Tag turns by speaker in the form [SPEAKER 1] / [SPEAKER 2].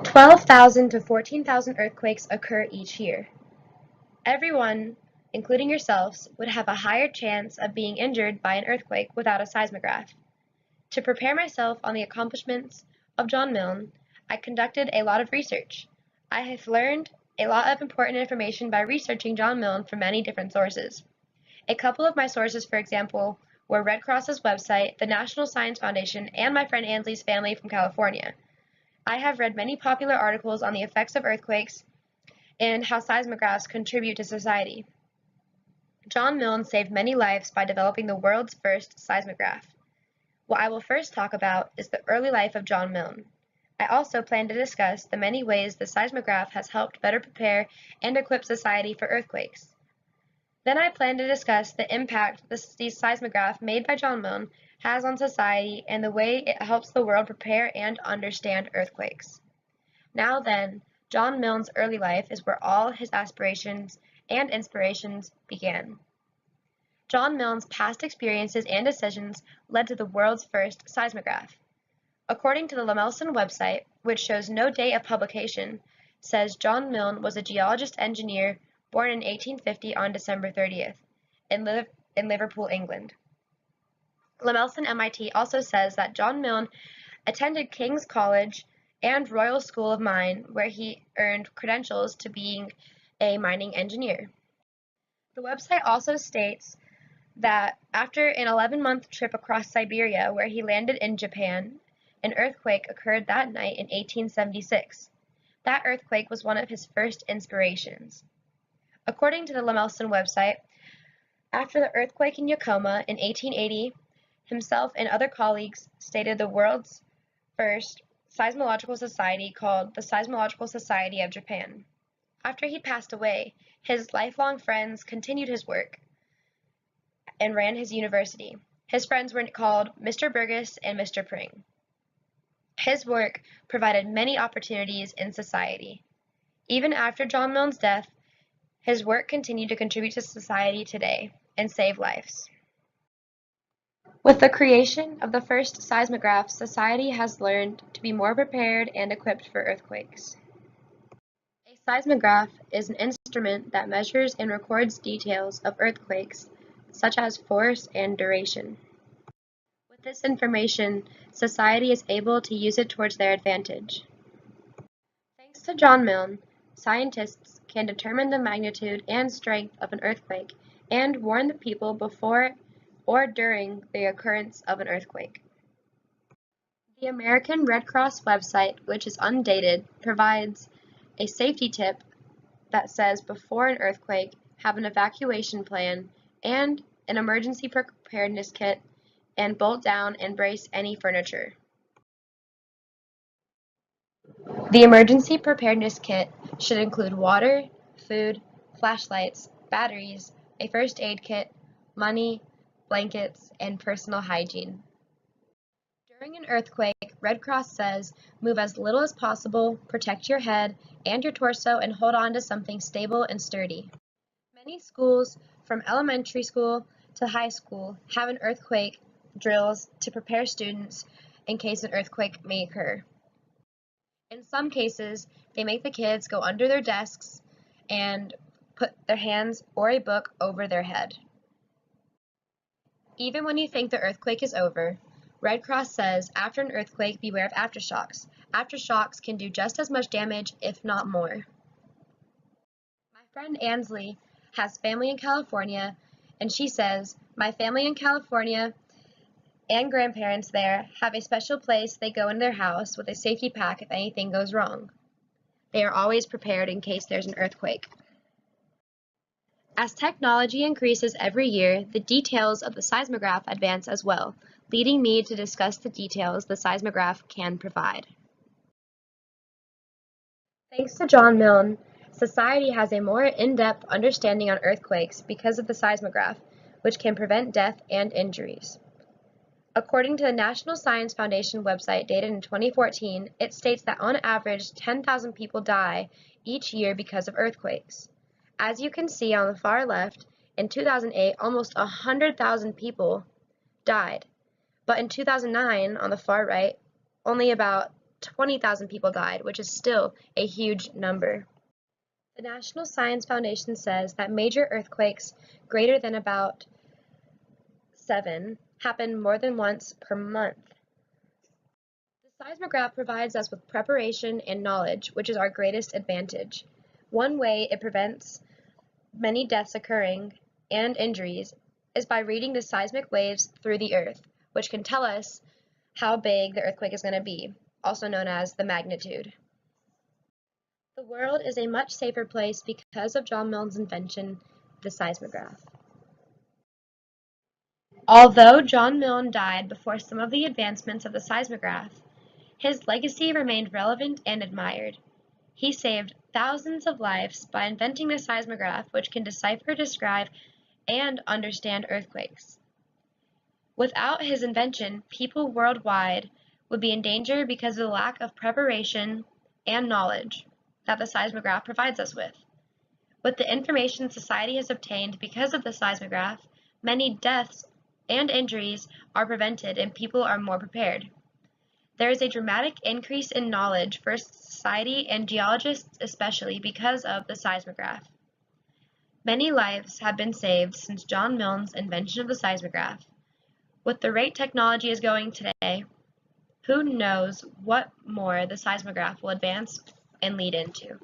[SPEAKER 1] 12,000 to 14,000 earthquakes occur each year. Everyone, including yourselves, would have a higher chance of being injured by an earthquake without a seismograph. To prepare myself on the accomplishments of John Milne, I conducted a lot of research. I have learned a lot of important information by researching John Milne from many different sources. A couple of my sources, for example, were Red Cross's website, the National Science Foundation, and my friend Ansley's family from California. I have read many popular articles on the effects of earthquakes and how seismographs contribute to society. John Milne saved many lives by developing the world's first seismograph. What I will first talk about is the early life of John Milne. I also plan to discuss the many ways the seismograph has helped better prepare and equip society for earthquakes. Then I plan to discuss the impact the seismograph made by John Milne has on society and the way it helps the world prepare and understand earthquakes. Now then, John Milne's early life is where all his aspirations and inspirations began. John Milne's past experiences and decisions led to the world's first seismograph. According to the Lemelson website, which shows no date of publication, says John Milne was a geologist-engineer born in 1850 on December 30th in Liverpool, England. Lemelson MIT also says that John Milne attended King's College and Royal School of Mine, where he earned credentials to being a mining engineer. The website also states that after an 11-month trip across Siberia, where he landed in Japan, an earthquake occurred that night in 1876. That earthquake was one of his first inspirations. According to the Lemelson website, after the earthquake in Yokohama in 1880, himself and other colleagues started the world's first seismological society called the Seismological Society of Japan. After he passed away, his lifelong friends continued his work and ran his university. His friends were called Mr. Burgess and Mr. Pring. His work provided many opportunities in society. Even after John Milne's death, his work continued to contribute to society today and save lives. With the creation of the first seismograph, society has learned to be more prepared and equipped for earthquakes. A seismograph is an instrument that measures and records details of earthquakes, such as force and duration. With this information, society is able to use it towards their advantage. Thanks to John Milne, scientists can determine the magnitude and strength of an earthquake and warn the people before or during the occurrence of an earthquake. The American Red Cross website, which is undated, provides a safety tip that says before an earthquake, have an evacuation plan and an emergency preparedness kit and bolt down and brace any furniture. The emergency preparedness kit should include water, food, flashlights, batteries, a first aid kit, money, blankets, and personal hygiene. During an earthquake, Red Cross says, move as little as possible, protect your head and your torso, and hold on to something stable and sturdy. Many schools, from elementary school to high school, have an earthquake drills to prepare students in case an earthquake may occur. In some cases, they make the kids go under their desks and put their hands or a book over their head. Even when you think the earthquake is over, Red Cross says after an earthquake, beware of aftershocks. Aftershocks can do just as much damage, if not more. My friend Ansley has family in California, and she says, my family in California and grandparents there have a special place they go in their house with a safety pack if anything goes wrong. They are always prepared in case there's an earthquake. As technology increases every year, the details of the seismograph advance as well, leading me to discuss the details the seismograph can provide. Thanks to John Milne, society has a more in-depth understanding on earthquakes because of the seismograph, which can prevent death and injuries. According to the National Science Foundation website dated in 2014, it states that on average 10,000 people die each year because of earthquakes. As you can see on the far left, in 2008 almost 100,000 people died, but in 2009 on the far right only about 20,000 people died, which is still a huge number. The National Science Foundation says that major earthquakes greater than about 7 happen more than once per month. The seismograph provides us with preparation and knowledge, which is our greatest advantage. One way it prevents many deaths occurring and injuries is by reading the seismic waves through the earth, which can tell us how big the earthquake is going to be, also known as the magnitude. The world is a much safer place because of John Milne's invention, the seismograph. Although John Milne died before some of the advancements of the seismograph, his legacy remained relevant and admired. He saved thousands of lives by inventing the seismograph, which can decipher, describe, and understand earthquakes. Without his invention, people worldwide would be in danger because of the lack of preparation and knowledge that the seismograph provides us with. With the information society has obtained because of the seismograph, many deaths and injuries are prevented and people are more prepared. There is a dramatic increase in knowledge for society and geologists especially because of the seismograph. Many lives have been saved since John Milne's invention of the seismograph. With the rate technology is going today, who knows what more the seismograph will advance and lead into.